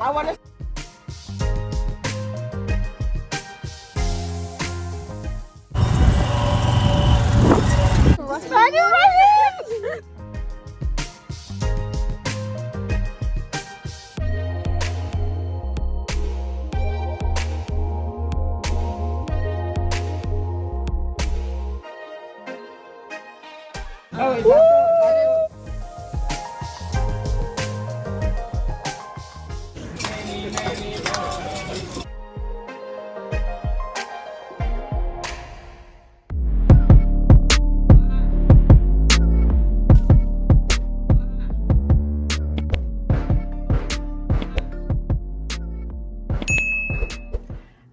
I want to. Oh, is that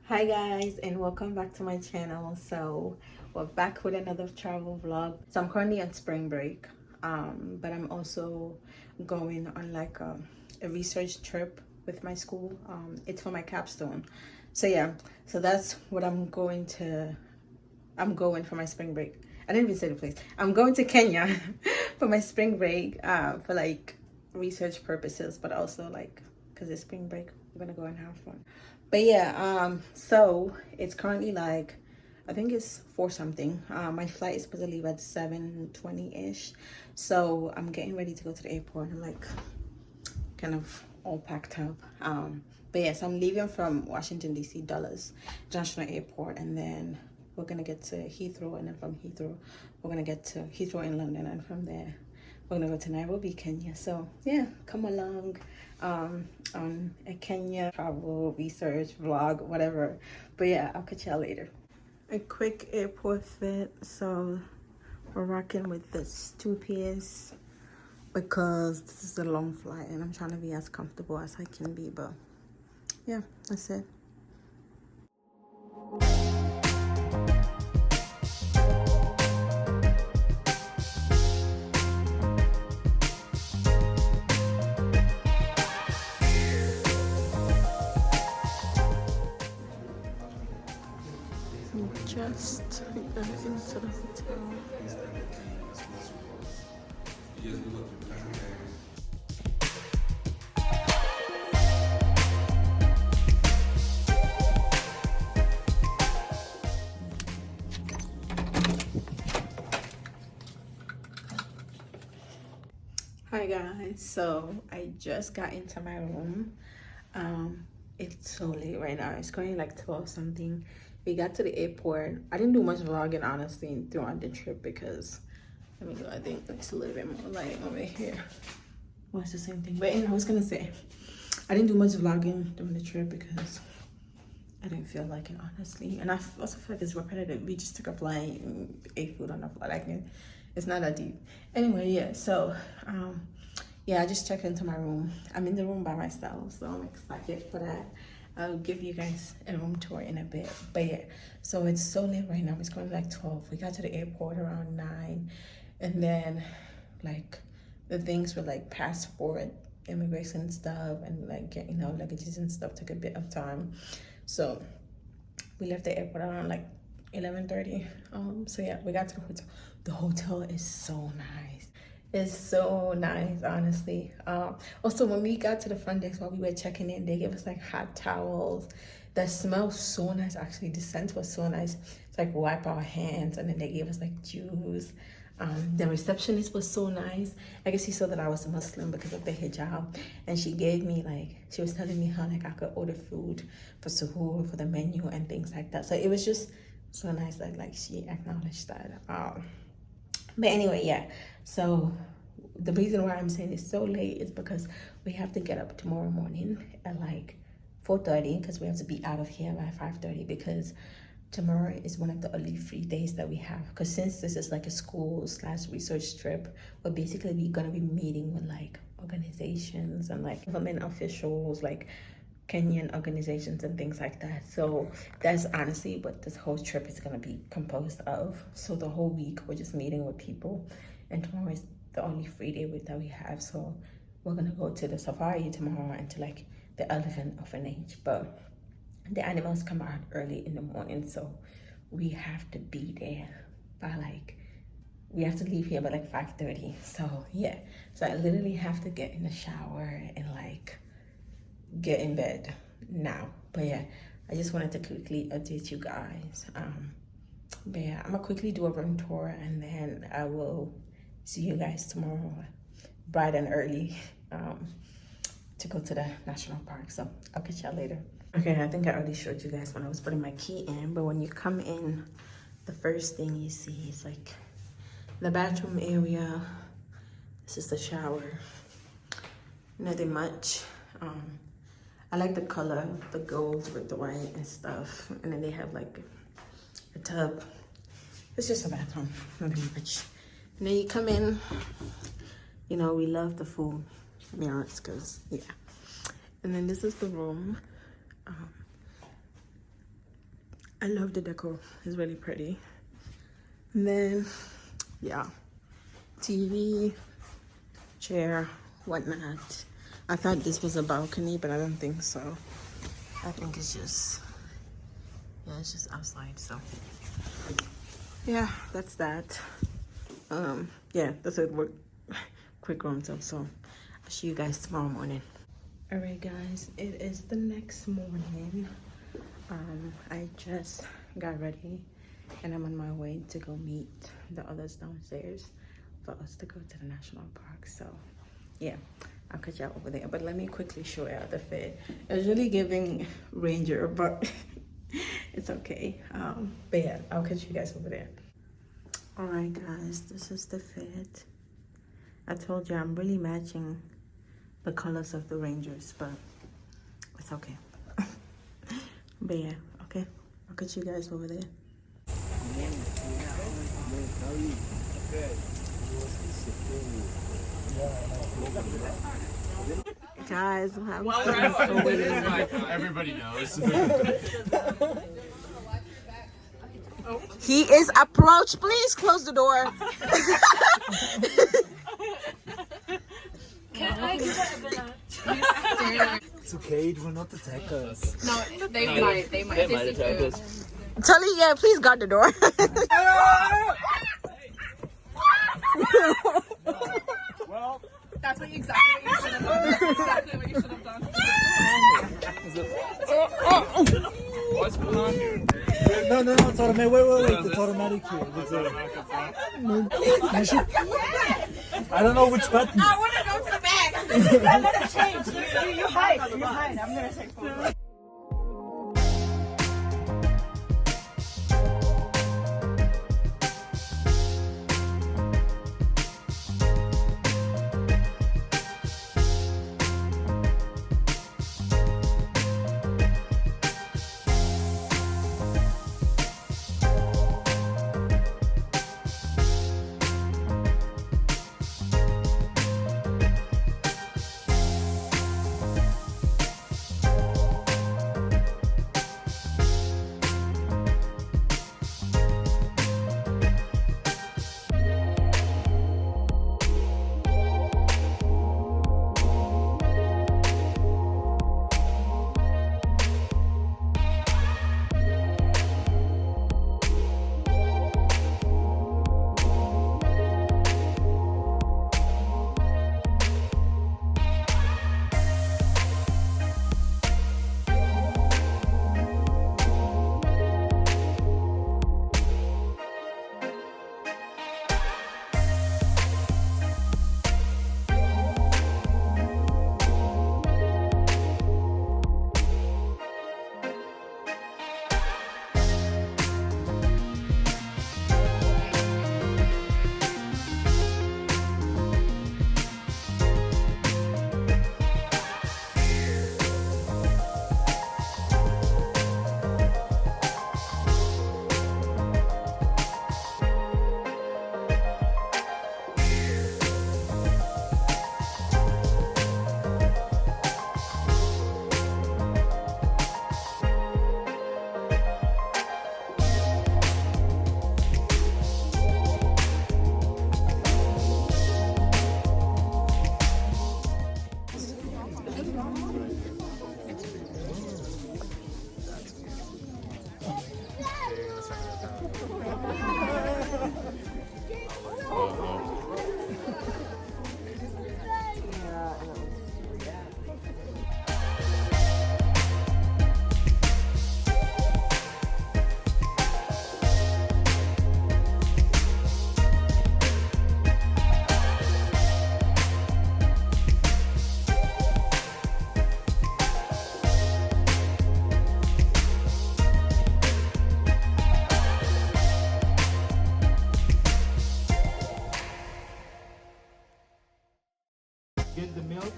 Hi guys, and welcome back to my channel. So we're back with another travel vlog. So I'm currently on spring break, but I'm also going on like a research trip with my school. It's for my capstone. So yeah, so that's what I'm going for my spring break. I didn't even say the place. I'm going to Kenya for my spring break, for like research purposes, but also like because it's spring break, we're gonna go and have fun. But yeah, so it's currently like, I think it's 4 something. My flight is supposed to leave at 7:20-ish. So I'm getting ready to go to the airport. I'm like kind of all packed up. But yes, I'm leaving from Washington D.C. Dulles International Airport, and then we're gonna get to Heathrow, and then from Heathrow we're gonna get to Heathrow in London, and from there we're gonna go to Nairobi, Kenya. So yeah, come along on a Kenya travel research vlog, whatever. But yeah, I'll catch y'all later. A quick airport fit. So we're rocking with this 2-piece because this is a long flight and I'm trying to be as comfortable as I can be. But yeah, that's it. Just got into the hotel. Hi guys, so I just got into my room. It's so late right now. It's going like 12 something. We got to the airport. I didn't do much vlogging honestly throughout the trip because, let me go, I think it's a little bit more light over here. Well, it's the same thing. But anyway, I was gonna say, I didn't do much vlogging during the trip because I didn't feel like it honestly. And I also feel like it's repetitive. We just took a flight and ate food on the flight. Like, it's not that deep. Anyway, yeah, so yeah, I just checked into my room. I'm in the room by myself, so I'm excited for that. I'll give you guys a room tour in a bit. But yeah, so it's so late right now. It's going like 12. We got to the airport around 9. And then like the things were like passport, immigration stuff, and like getting our luggages and stuff took a bit of time. So we left the airport around like 11:30. So yeah, we got to the hotel. The hotel is so nice. It's so nice, honestly. Also, when we got to the front desk while we were checking in, they gave us like hot towels that smelled so nice. Actually, the scent was so nice. It's like wipe our hands, and then they gave us like juice. The receptionist was so nice. I guess she saw that I was a Muslim because of the hijab, and she gave me like, she was telling me how like I could order food for suhoor, for the menu and things like that. So it was just so nice that like she acknowledged that. But anyway, yeah, so the reason why I'm saying it's so late is because we have to get up tomorrow morning at like 4:30 because we have to be out of here by 5:30 because tomorrow is one of the only free days that we have. Because since this is like a school/research trip, we're basically gonna be meeting with like organizations and like government officials, like Kenyan organizations and things like that. So that's honestly what this whole trip is going to be composed of. So the whole week we're just meeting with people, and tomorrow is the only free day that we have. So we're going to go to the safari tomorrow and to like the elephant orphanage, but the animals come out early in the morning, so we have to be there by like, we have to leave here by like 5:30. So yeah, so I literally have to get in the shower and like get in bed now. But yeah, I just wanted to quickly update you guys. But yeah, I'm gonna quickly do a room tour and then I will see you guys tomorrow bright and early to go to the national park. So I'll catch y'all later. Okay, I think I already showed you guys when I was putting my key in, but when you come in, the first thing you see is like the bathroom area. This is the shower. Nothing much. I like the color, the gold with the white and stuff. And then they have like a tub. It's just a bathroom, nothing much. And then you come in, you know, we love the full mirrors because, yeah. And then this is the room. I love the decor, it's really pretty. And then, yeah, TV, chair, whatnot. I thought this was a balcony, but I don't think so. I think it's just, yeah, it's just outside, so. Yeah, that's that. Yeah, that's a quick room tour, so I'll see you guys tomorrow morning. All right, guys, it is the next morning. I just got ready and I'm on my way to go meet the others downstairs for us to go to the national park. So yeah, I'll catch y'all over there, but let me quickly show y'all the fit. It's really giving ranger, but it's okay. But yeah, I'll catch you guys over there. All right, guys, this is the fit. I told you I'm really matching the colors of the rangers, but it's okay. But yeah, okay, I'll catch you guys over there. Guys, everybody knows. He is approached. Please close the door. Can I get It's okay, it will not attack us. No, they might. They might attack us. Tully, yeah, please guard the door. Well, That's exactly what you should have done. That's exactly what you should have done. what's going on here? No, it's automatic. Wait, it's automatic here. I don't know which button. I want to go to the back. I'm gonna change. You hide. You hide. I'm gonna take photos. the milk,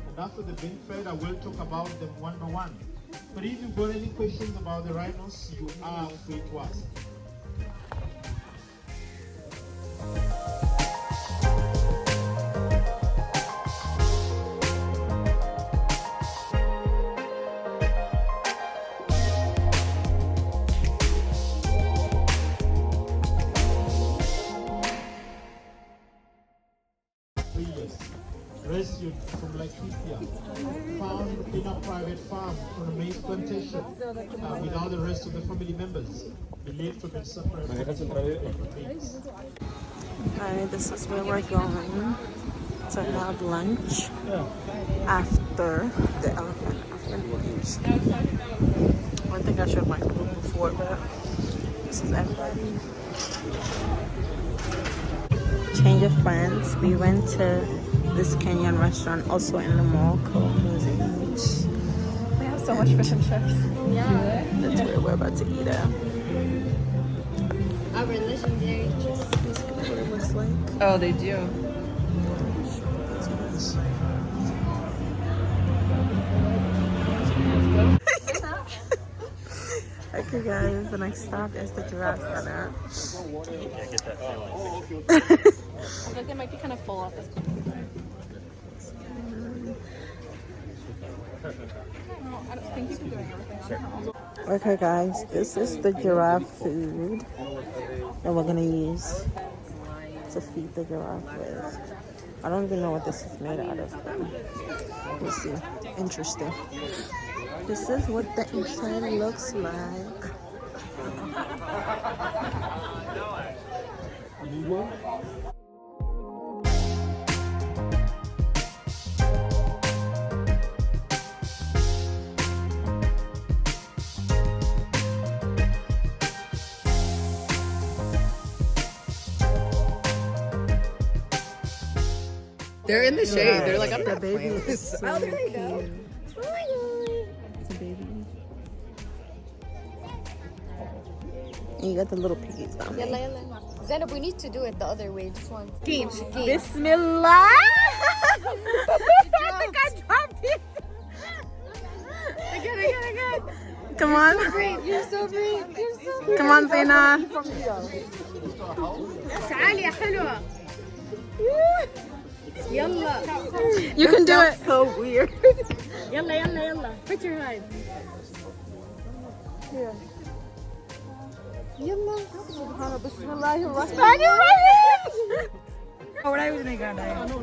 and after they've been fed, I will talk about them one by one. But if you've got any questions about the rhinos, you are free to ask. Rescued from Laikipia, found in a private farm on a maize plantation without the rest of the family members, believed to have been separated from pigs. Alright, this is where we're going to have lunch after the elephant orphanage. I think I showed my group before, but this is everybody. Change of plans. We went to this Kenyan restaurant also in the mall called Moses. We have so much fish and chips. Yeah. That's where we're about to eat at. Our legendary just This is what it looks like. Oh, they do. Okay guys, the next stop is the Giraffe Center. I think they might be kind of full of this. I don't think you can do everything. Okay guys, this is the giraffe food that we're gonna use to feed the giraffe with. I don't even know what this is made out of, but we'll see. Interesting. This is what the inside looks like. They're in the shade. They're like, I'm The not baby playing with is this. so cute. It's a baby. And you got the little piggies down there. Yalla, yalla. Zainab, we need to do it the other way. Just one. Game. Bismillah! I think I dropped it. Again. Come on. You're so brave. You're so brave. Come on, Zaina. تعالي يا حلوة. يلا. You can do it. So weird. يلا. Put your hand. يلا.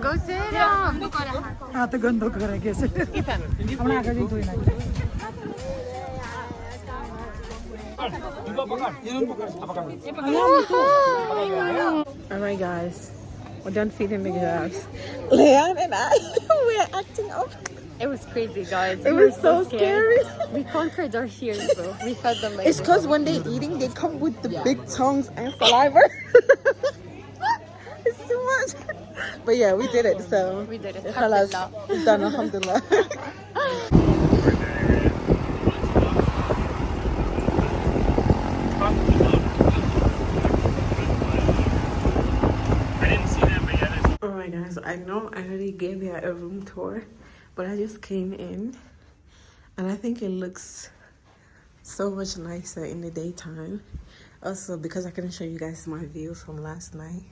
Go sit down. Alright guys, we're done feeding the giraffes. Leon and I, we're acting up. It was crazy, guys. It was so scary. We conquered our fears, though. We fed them like It's because when they're eating, they come with the big tongues and saliva. It's too much. But yeah, we did it, so. We did it. Khalas, Alhamdulillah. it's done, alhamdulillah. Alright guys, I know I already gave you a room tour, but I just came in and I think it looks so much nicer in the daytime. Also, because I couldn't show you guys my views from last night.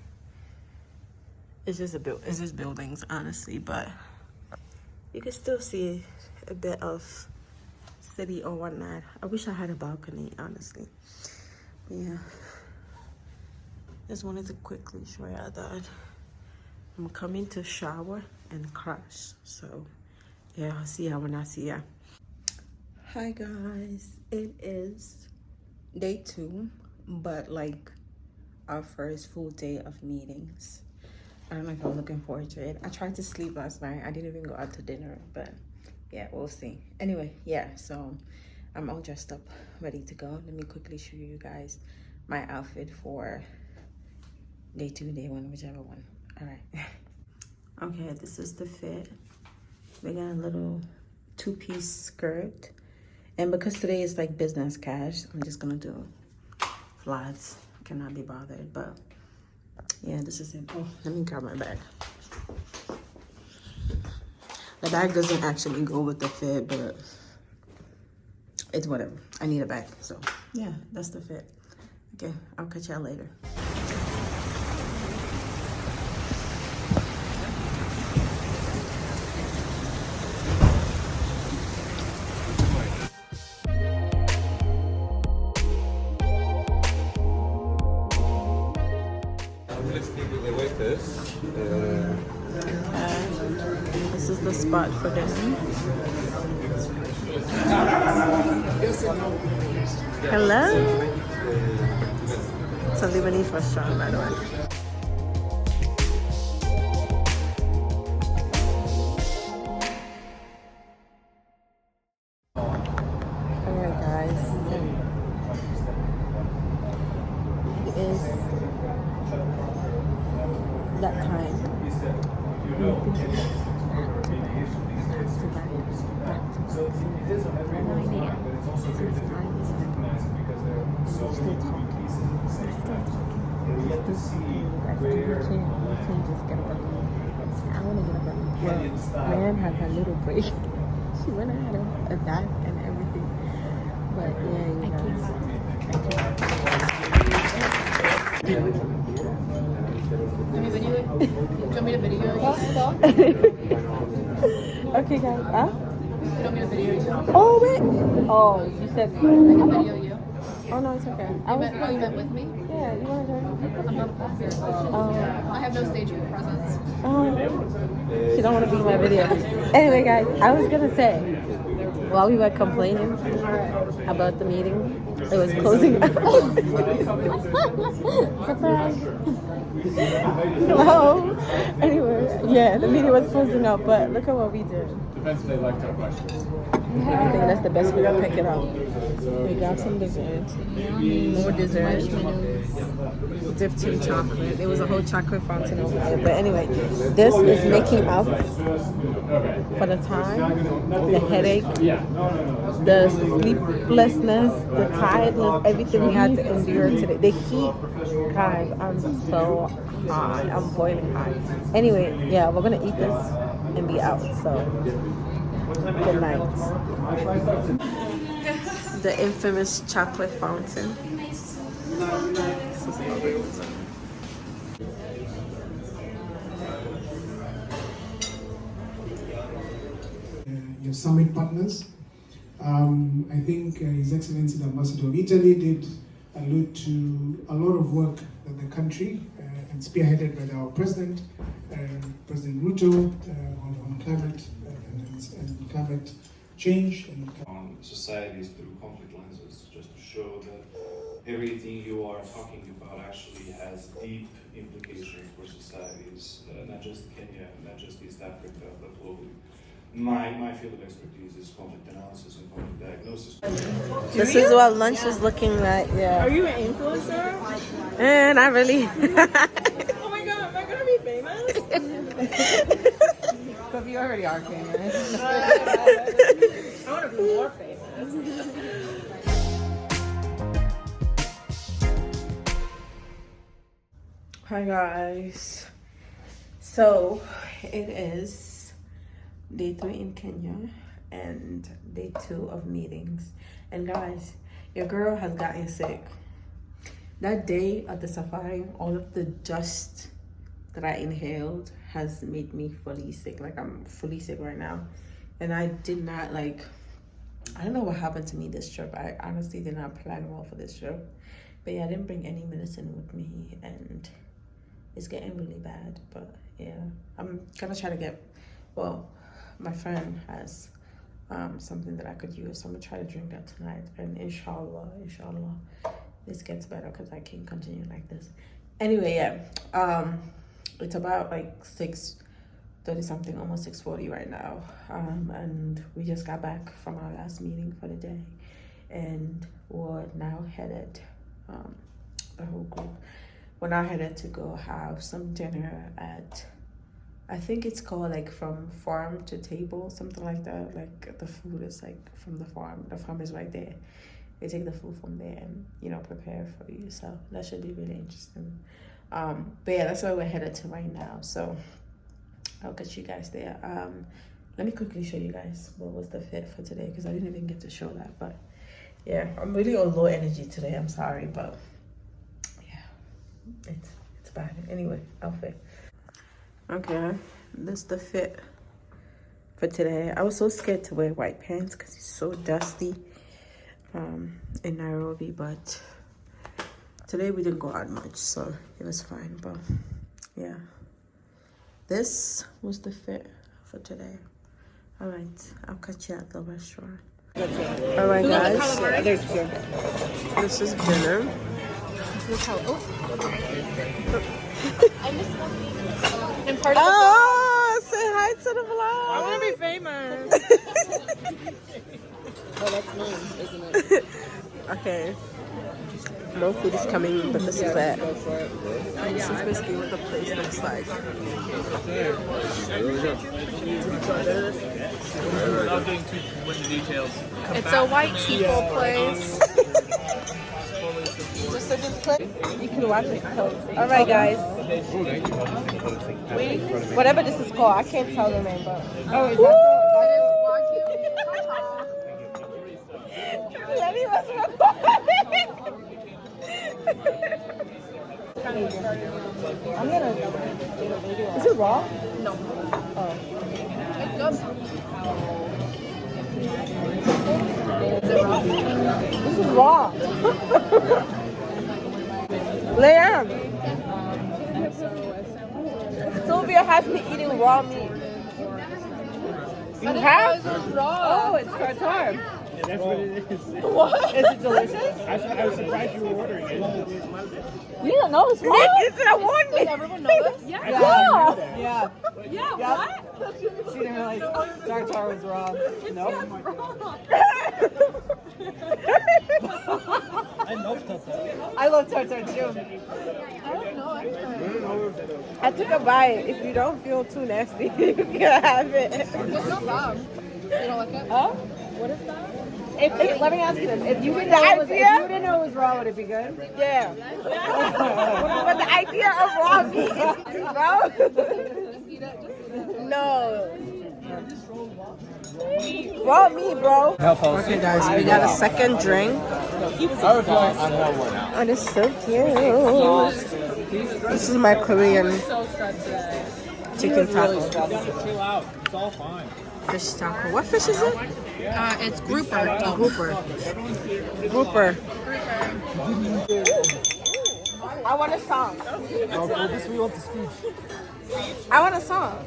It's just buildings, honestly, but you can still see a bit of city or whatnot. I wish I had a balcony, honestly. But yeah, just wanted to quickly show you that I'm coming to shower and crash. So yeah, I'll see ya when I see ya. Hi guys, it is day 2, but like our first full day of meetings. I don't know if I'm looking forward to it. I tried to sleep last night. I didn't even go out to dinner, but yeah, we'll see. Anyway, yeah, so I'm all dressed up, ready to go. Let me quickly show you guys my outfit for day 2, day 1, whichever one. All right. Okay, this is the fit. We got a little 2-piece skirt. And because today is like business cash, I'm just gonna do flats. Cannot be bothered, but yeah, this is it. Oh, let me grab my bag. The bag doesn't actually go with the fit, but it's whatever. I need a bag, so yeah, that's the fit. Okay, I'll catch y'all later. This is the spot for them. Hello. It's a Lebanese restaurant, by the way. Alright guys, it is that time. Man had her little break. She went and had a bath and everything. But yeah, you guys. Okay, guys. Huh? Oh, wait. Oh, you said. Oh, no, it's okay. You met with me? Yeah, you want to join? I'm not a pastor. I have no stage presence. She don't want to be in my video. Anyway, guys, I was going to say, while we were complaining about the meeting, it was closing out. Surprise. Hello. Anyway, yeah, the meeting was closing out, but look at what we did. Depends if they liked our questions. I think that's the best way to pick it up. We got some dessert, more dessert, dipped in chocolate. There was a whole chocolate fountain over there. But anyway, this is making up for the time, the headache, the sleeplessness, the tiredness, everything we had to endure today. The heat, guys, I'm so hot. I'm boiling hot. Anyway, yeah, we're gonna eat this and be out. So, good night. The infamous chocolate fountain. Your summit partners. I think His Excellency the Ambassador of Italy did allude to a lot of work that the country and spearheaded by our President, President Ruto, on climate and climate change. On societies through conflict lenses, just to show that everything you are talking about actually has deep implications for societies, not just Kenya, not just East Africa, but globally. My field of expertise is conflict analysis and conflict diagnosis. This is what lunch is looking like, yeah. Are you an influencer? Not really. Oh my god, am I gonna be famous? Because you already are famous. I want to be more famous. Hi guys. So it is day 3 in Kenya and day 2 of meetings. And guys, your girl has gotten sick. That day at the safari, all of the dust that I inhaled has made me fully sick. Like, I'm fully sick right now. And I did not, like, I don't know what happened to me this trip. I honestly did not plan well for this trip. But yeah, I didn't bring any medicine with me, and it's getting really bad. But yeah, I'm gonna try to get, well, my friend has something that I could use, so I'm gonna try to drink that tonight, and inshallah, this gets better, because I can't continue like this. Anyway, yeah, it's about like 6:30 something, almost 6:40 right now, and we just got back from our last meeting for the day, and we're now headed, the whole group, we're now headed to go have some dinner at, I think it's called like from farm to table, something like that. Like, the food is like from the farm is right there. They take the food from there and, you know, prepare for you, so that should be really interesting. But yeah, that's where we're headed to right now, so I'll catch you guys there. let me quickly show you guys what was the fit for today, because I didn't even get to show that. But yeah, I'm really on low energy today. I'm sorry, but yeah, it's bad. Anyway, outfit. Okay, this is the fit for today. I was so scared to wear white pants because it's so dusty in Nairobi, but today we didn't go out much, so it was fine. But yeah, this was the fit for today. All right, I'll catch you at the restaurant. All right, guys, There's two. this is dinner. Oh, say hi to the vlog. I want to be famous. Oh, that's me, isn't it? Okay. More food is coming, but this is it. This is basically what the place looks like. Without getting too into details. It's a white people place. You can watch it. All right, guys. Whatever this is called, I can't tell the name, but oh, is that Lenny was I'm gonna. Is it raw? No. Oh. It's good. This is raw. Leanne. Sylvia has me eating raw meat. You have? Oh, it's tartar. That's what it is. What? Is it delicious? I was surprised you were ordering it. You don't know it's raw? Nick, you should have warned me. Does everyone know this? Yeah. Yeah, what? She didn't realize tartar was raw. No. I love tartar. I love tartar too. I don't know. I took a bite. If you don't feel too nasty, you can have it. It's not bad. You don't like it? Huh? What is that? If, let me ask you this: if you didn't know it was raw, would it be good? Yeah. But the idea of raw meat is bro. No. Raw meat, bro. Okay, guys, we got a second drink. Oh, this is so cute. This is my Korean chicken taco. Chill out. It's all fine. Fish taco. What fish is it? It's grouper. Grouper. Grouper. I want a song. For this we want the speech. I want a song.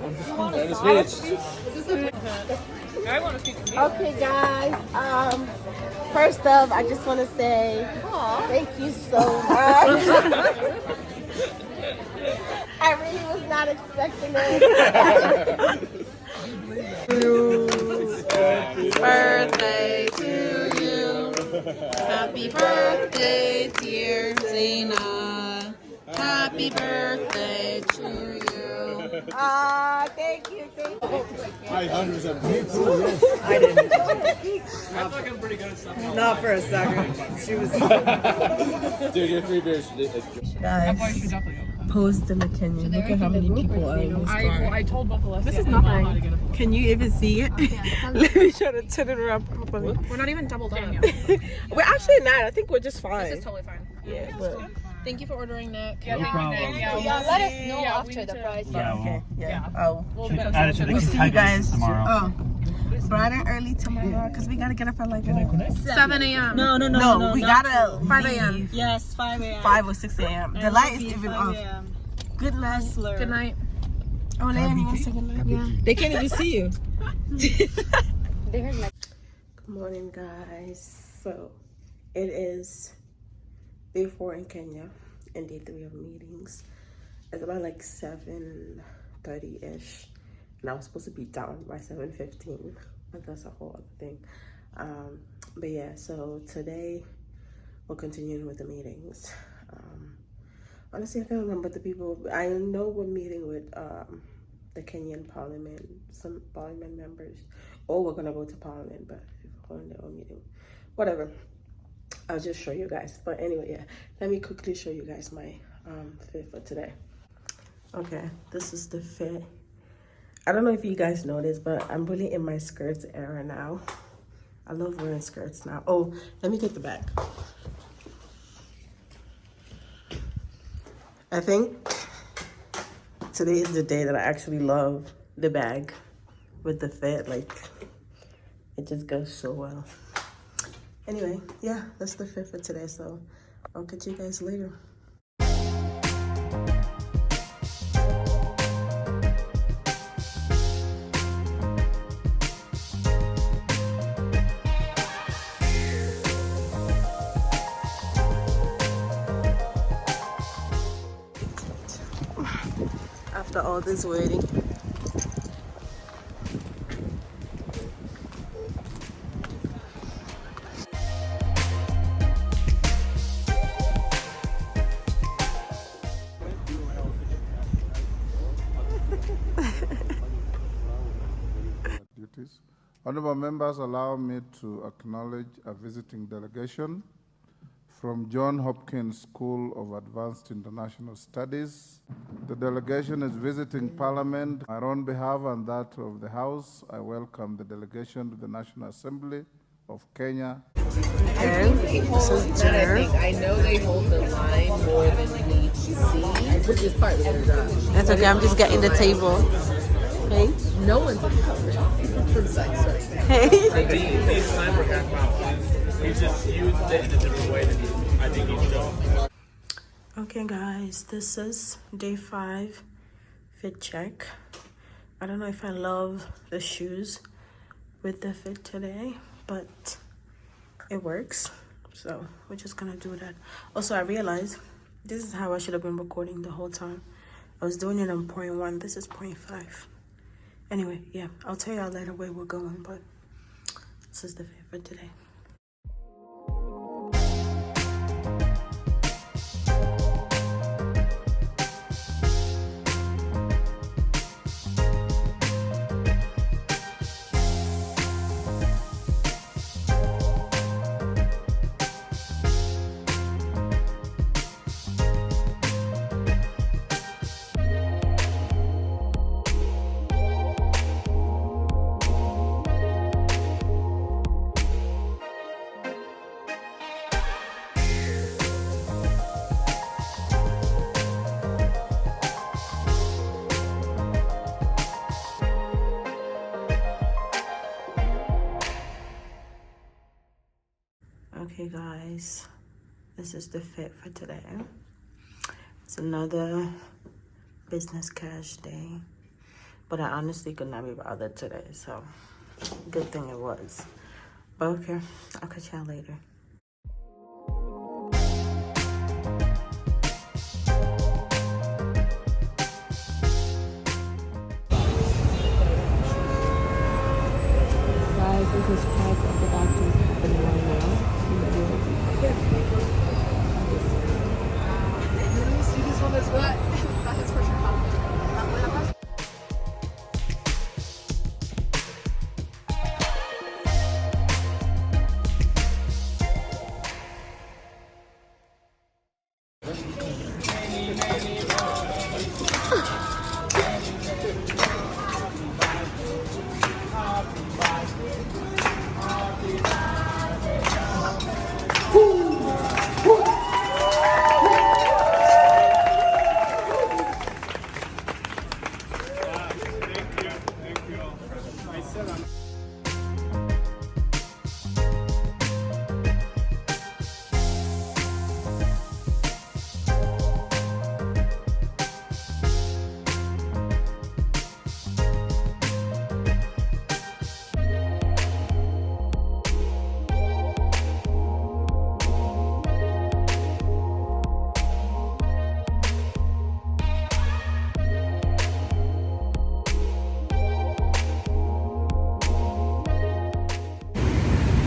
Okay, guys. First up, I just want to say thank you so much. I really was not expecting it. Birthday to you. Happy birthday, dear Zena. Happy birthday to you. Thank you. I 100%. I didn't. I feel like I'm pretty good at stuff. Not for a second. She was. Dude, your free beers. Guys, post in the Kenyan. Look at how many people are in this car. I told both of us. This is nothing. Can you even see it? Let me try to turn it around properly. We're not even doubled up. We're actually not. I think we're just fine. This is totally fine. Yeah, but Thank you for ordering, Nick. No problem. Yeah, let us know after the price. okay. Yeah. Oh, Add it to the we see you guys tomorrow. Oh, bright and early tomorrow because we gotta get up at like 7 a.m. No, we gotta 5 a.m. Yes, 5 a.m. 5 or 6 a.m. The light is even off. Good night. Good night. Oh, Leanne, you want to say good night? Yeah. They can't even see you. Good morning, guys. So it is day 4 in Kenya and day 3 of meetings. It's about like 7:30-ish, and I was supposed to be down by 7:15, but that's a whole other thing. But yeah, so today we're continuing with the meetings. Honestly, I can't remember the people. I know we're meeting with the Kenyan parliament, some parliament members, or we're gonna go to parliament, but we're in their own meeting. Whatever. I'll just show you guys. But anyway, yeah, let me quickly show you guys my fit for today. Okay, this is the fit I don't know if you guys noticed, but I'm really in my skirts era now. I love wearing skirts now. Oh, let me take the bag. I think today is the day that I actually love the bag with the fit. Like, it just goes so well. Anyway, yeah, that's the fit for today. So I'll catch you guys later. After all this waiting. Duties. Honorable members, allow me to acknowledge a visiting delegation from John Hopkins School of Advanced International Studies. The delegation is visiting Parliament. On behalf and that of the House, I welcome the delegation to the National Assembly of Kenya. Okay, this is dinner. I know they hold the line more than we see, which is part of their job. That's okay, I'm just getting the table. Hey. No one's in coverage from sex right now. Hey. These times were half hour. He's just used it in a different way than I think he's shown. Okay guys, this is day 5 fit check. I don't know if I love the shoes with the fit today, but it works. So we're just gonna do that. Also, I realized this is how I should have been recording the whole time. I was doing it on 0.1. This is 0.5. Anyway, yeah, I'll tell y'all later where we're going, but this is the fit for today. Okay guys, this is the fit for today. It's another business cash day, but I honestly could not be bothered today, so good thing it was. But okay, I'll catch y'all later. Guys, this is check of the doctor's happening right now. See this one is what? That is for sure.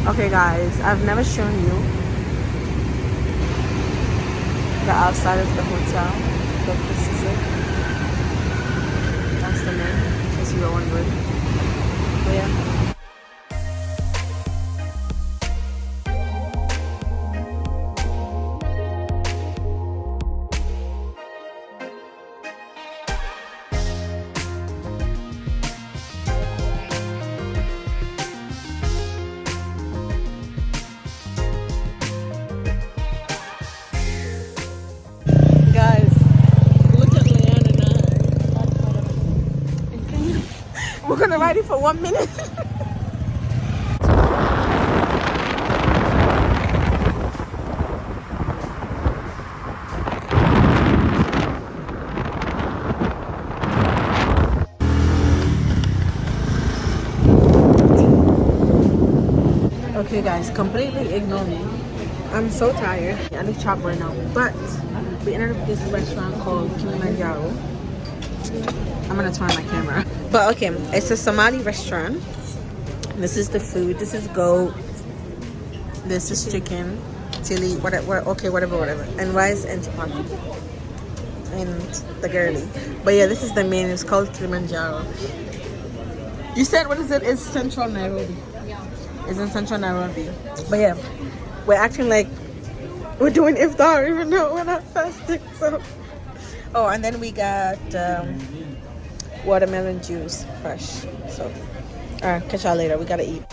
Okay guys, I've never shown you the outside of the hotel, but this is it. That's the name, in case you were wondering. But yeah. We're gonna ride it for 1 minute. Okay guys, completely ignore me. I'm so tired. I need to chop right now. But we entered this restaurant called Kilimanjaro. I'm gonna turn my camera. But okay, it's a Somali restaurant. This is the food. This is goat. This is chicken, chili, whatever. Okay, whatever. And rice and chapati. And the girly. But yeah, this is the menu. It's called Kilimanjaro. You said, what is it? It's Central Nairobi. It's in Central Nairobi. But yeah, we're acting like we're doing iftar even though we're not fasting. So, oh, and then we got watermelon juice fresh. So, all right, catch y'all later. We gotta eat.